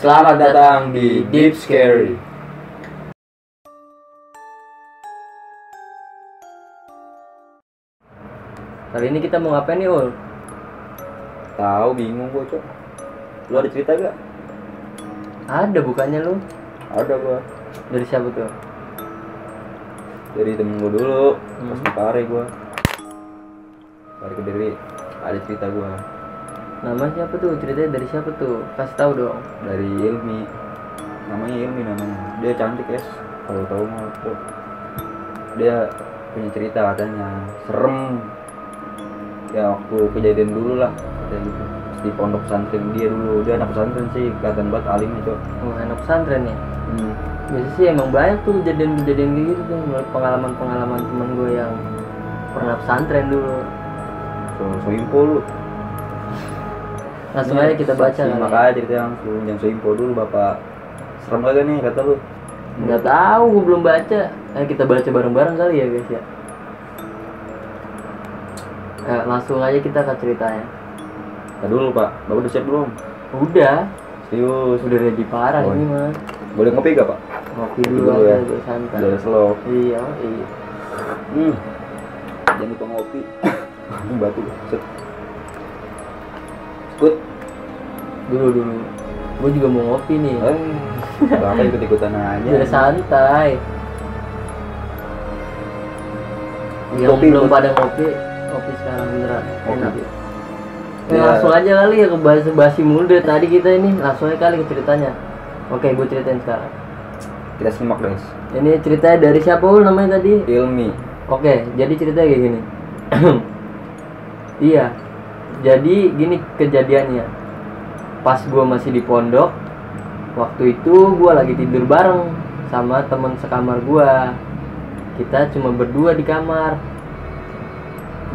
Selamat datang di Deep Scary. Kali ini kita mau ngapain nih, Ul? Tahu, bingung gue, Cok. Lu ada cerita gak? Ada bukannya lu? Ada gua. Dari siapa tuh? Dari temen gue dulu, pas di Pare gua. Pare Kediri, ada cerita gua. Nama siapa tuh? Ceritanya dari siapa tuh? Kasih tahu dong. Dari Ilmi. Namanya Ilmi namanya. Dia cantik, guys. Kalau tahu mah tuh. Dia punya cerita katanya. Serem. Ya waktu kejadian dulu lah, katanya gitu. Di pondok pesantren dia dulu. Dia anak pesantren sih, kelihatan banget alimnya, Cok. Oh, anak pesantren ya? Biasa sih emang banyak tuh kejadian-kejadian kayak gitu tuh. Menurut pengalaman-pengalaman temen gue yang pernah pesantren dulu. So info lu. Langsung aja kita baca kan. Makanya cerita langsung, jangan so info dulu Bapak. Serem kagak nih kata lu? Nggak tahu, gue belum baca. Ayo kita baca bareng-bareng kali ya guys ya. Langsung aja kita ke ceritanya. Tadi dulu Pak, Bapak udah siap belum? Udah. Serius? Udah ready parah ini mah. Boleh ngopi gak Pak? Ngopi dulu aja, ya. Santai. Udah slow. Iya. Jangan lupa ngopi. Batu. Set. Skut. Dulu. Gue juga mau ngopi nih. Bapak ikut-ikutan aja. Biar santai. Yang Kopi, belum buat... pada ngopi sekarang beneran. Enak. Ya. Langsung aja kali ya ke basi mulu dari tadi kita ini. Langsung aja kali ke ceritanya. Oke, gue ceritain sekarang. Kita simak guys. Ini ceritanya dari siapa Ul namanya tadi? Ilmi. Oke, jadi ceritanya kayak gini. Iya. Jadi gini kejadiannya. Pas gue masih di pondok, waktu itu gue lagi tidur bareng sama temen sekamar gue. Kita cuma berdua di kamar.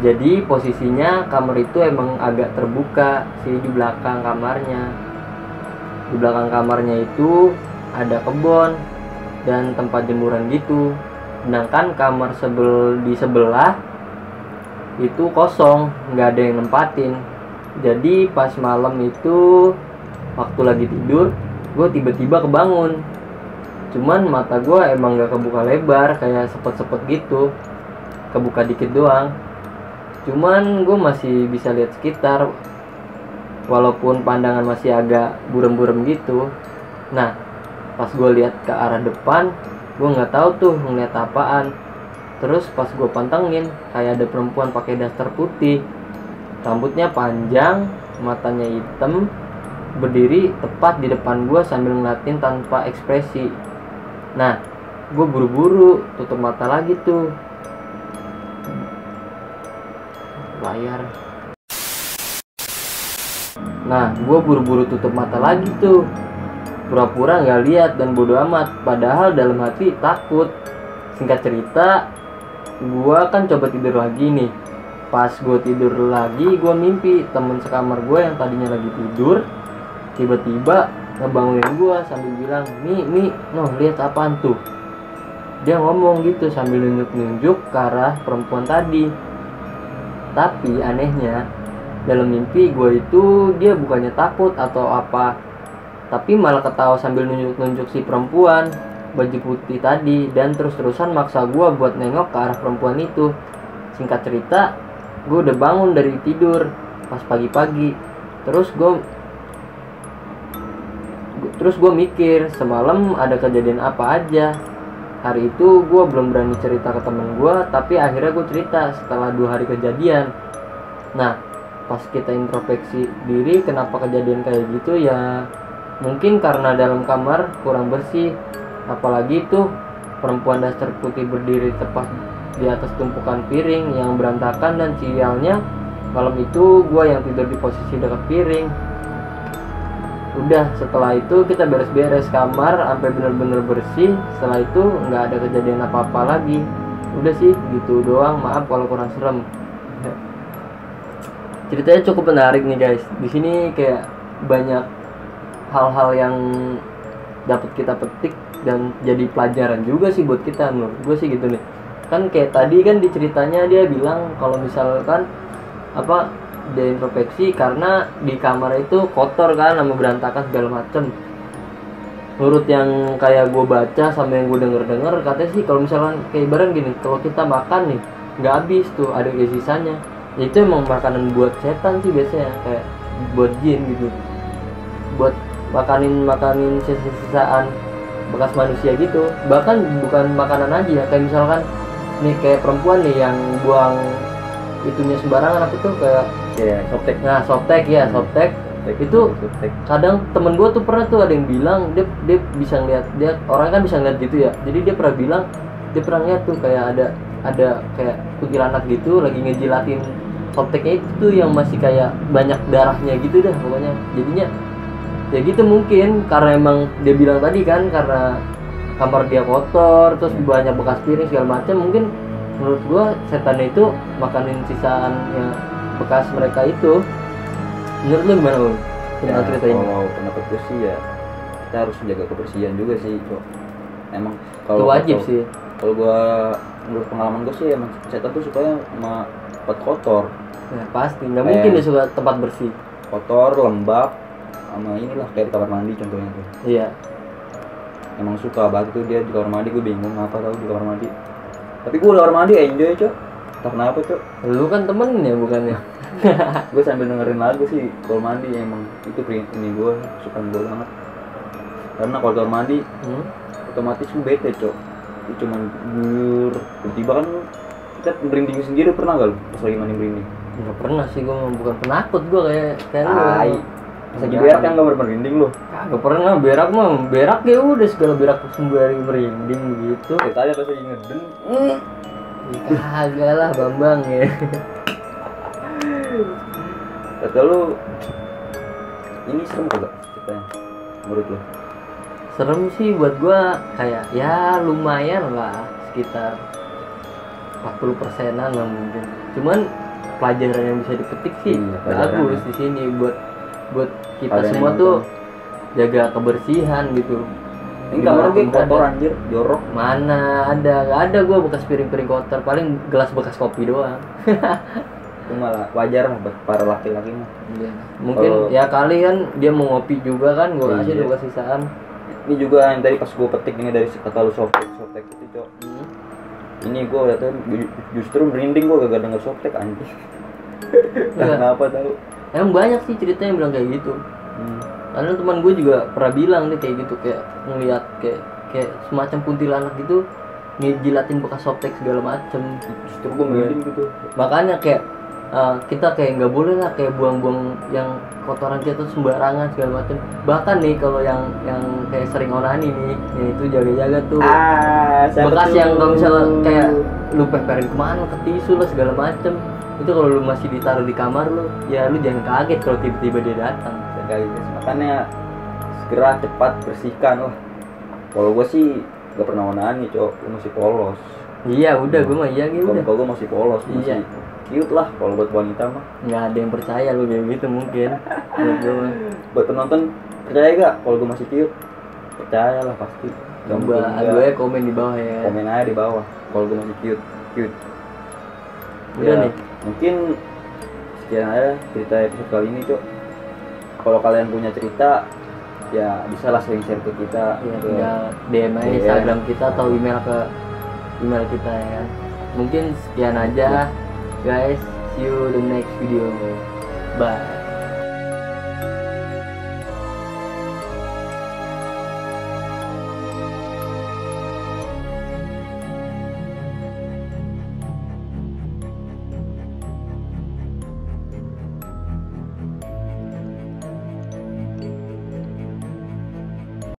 Jadi posisinya kamar itu emang agak terbuka sih di belakang kamarnya. Di belakang kamarnya itu ada kebun dan tempat jemuran gitu. Sedangkan kamar di sebelah itu kosong, nggak ada yang nempatin. Jadi pas malam itu waktu lagi tidur, gue tiba-tiba kebangun. Cuman mata gue emang nggak kebuka lebar, kayak sepet-sepet gitu, kebuka dikit doang. Cuman gue masih bisa lihat sekitar, walaupun pandangan masih agak burem-burem gitu. Nah, pas gue lihat ke arah depan, gue nggak tahu tuh ngeliat apaan. Terus pas gue pantengin, kayak ada perempuan pakai daster putih, rambutnya panjang, matanya hitam, berdiri tepat di depan gue sambil ngeliatin tanpa ekspresi. Nah, gue buru-buru tutup mata lagi tuh. Layar. Nah, gue buru-buru tutup mata lagi tuh, pura-pura nggak lihat dan bodo amat. Padahal dalam hati takut. Singkat cerita, gue kan coba tidur lagi nih. Pas gue tidur lagi, gue mimpi temen sekamar gue yang tadinya lagi tidur tiba-tiba ngebangunin gue sambil bilang, Mi, noh lihat apaan tuh? Dia ngomong gitu sambil nunjuk-nunjuk ke arah perempuan tadi. Tapi anehnya dalam mimpi gue itu dia bukannya takut atau apa, tapi malah ketawa sambil nunjuk-nunjuk si perempuan baju putih tadi dan terus-terusan maksa gue buat nengok ke arah perempuan itu. Singkat cerita, gue udah bangun dari tidur pas pagi-pagi. Terus gue mikir semalam ada kejadian apa aja. Hari itu gue belum berani cerita ke temen gue, tapi akhirnya gue cerita setelah 2 hari kejadian. Nah, pas kita introspeksi diri kenapa kejadian kayak gitu ya, mungkin karena dalam kamar kurang bersih. Apalagi tuh perempuan daster putih berdiri tepat di atas tumpukan piring yang berantakan, dan sialnya malam itu gue yang tidur di posisi dekat piring. Udah, setelah itu kita beres-beres kamar sampai bener-bener bersih. Setelah itu nggak ada kejadian apa-apa lagi. Udah sih gitu doang, maaf kalau kurang serem. Ceritanya cukup menarik nih guys. Di sini kayak banyak hal-hal yang dapat kita petik dan jadi pelajaran juga sih buat kita. Menurut gue sih gitu nih. Kan kayak tadi kan di ceritanya dia bilang kalau misalkan dia introspeksi karena di kamar itu kotor kan, sama berantakan segala macem. menurut yang kayak gue baca sama yang gue denger katanya sih kalau misalkan kayak ibarat gini, kalau kita makan nih nggak habis tuh ada sisanya, ya itu emang makanan buat setan sih biasanya, kayak buat jin gitu, buat makanin sisa-sisaan bekas manusia gitu. Bahkan bukan makanan aja ya, kayak misalkan nih kayak perempuan nih yang buang itunya sembarangan apa tuh kayak softtek. Nah softtek ya, softtek itu kadang temen gue tuh pernah tuh ada yang bilang dia bisa ngeliat, dia orang kan bisa ngeliat gitu ya, jadi dia pernah bilang dia pernah ngeliat tuh kayak ada kayak kuntilanak gitu lagi ngejilatin softteknya itu tuh yang masih kayak banyak darahnya gitu dah pokoknya. Jadinya ya gitu, mungkin karena emang dia bilang tadi kan karena kamar dia kotor terus banyak bekas piring segala macam, mungkin menurut gua setan itu makanin sisaannya bekas mereka itu. Menurut lu gimana, Bang? Ya, Cerita ini. kalau pendapat gue sih ya kita harus menjaga kebersihan juga sih, Cok. Emang Itu wajib sih. Kalau gua menurut pengalaman gue sih emang setan tuh sukanya sama tempat kotor. Ya pasti, nggak mungkin dia suka tempat bersih. Kotor, lembab, sama inilah kayak di kamar mandi contohnya tuh. Iya. Emang suka banget tuh dia di kamar mandi, gue bingung apa tahu di kamar mandi. Tapi gue di kamar mandi enjoy, Cok. Tak kenapa, Cok. Lu kan temennya bukannya? Gue sambil dengerin lagu sih kalau mandi, emang itu ini gue suka gue banget. Karena kalau kamar mandi otomatis gue bete, Cok. Itu cuman gur, tiba-tiba kan kita merinding sendiri. Pernah gak lu pas lagi mandi merinding? Nggak pernah sih, gue bukan penakut, gue kayak lu. Pas lagi berak yang gak merinding lu? Kagak pernah, berak ya udah segala berak sembari merinding gitu. Tadi pas lagi ngeden. Kagak lah Bambang ya. Kata lu ini serem kagak ceritanya menurut lu? Serem sih buat gua, kayak ya lumayan lah, sekitar 40%-an lah mungkin. Cuman pelajaran yang bisa dipetik sih bagus di sini buat kita semua tuh jaga kebersihan gitu. Ini kamar gue kotor anjir, jorok. Mana ada, nggak ada gua bekas piring-piring kotor, paling gelas bekas kopi doang. Itu malah wajar lah buat para laki-laki mah. Iya. Mungkin ya kali kan dia mau ngopi juga kan, gua kasih juga sisaan. Ini juga yang tadi pas gua petik ini dari kata lu softtek itu, Cok. Ini gua lihat justru merinding gua gak denger softtek anjir. Kenapa tahu? Emang banyak sih cerita yang bilang kayak gitu. Karena teman gue juga pernah bilang nih kayak gitu, kayak ngeliat kayak semacam kuntilanak gitu ngejilatin bekas softtek segala macem. Justru gue merinding gitu. Makanya kayak kita kayak nggak boleh lah kayak buang-buang yang kotoran kita tuh sembarangan segala macem. Bahkan nih kalau yang kayak sering onani nih, ya itu jaga-jaga tuh. Bekas yang kalau misalnya kayak lu peperin kemana ke tisu lah segala macem, itu kalau lu masih ditaruh di kamar lu, ya lu jangan kaget kalau tiba-tiba dia datang. Makanya segera cepat bersihkan lah. Kalau gue sih gak pernah onani, Cok. Gue masih polos. Iya udah, gue mah iya gitu udah. Kalau gue masih polos, masih cute lah kalau buat wanita mah. Nggak ada yang percaya lu kayak gitu mungkin. Buat penonton percaya gak kalau gue masih cute? Percaya lah pasti. Coba gue komen di bawah ya. Komen aja di bawah kalau gue masih cute. Udah ya, nih. Mungkin sekian aja cerita episode kali ini, Cok. Kalau kalian punya cerita ya bisa lah share ke kita, ya tinggal DM aja Instagram kita atau email kita ya kan. Mungkin sekian aja guys, see you the next video, bye.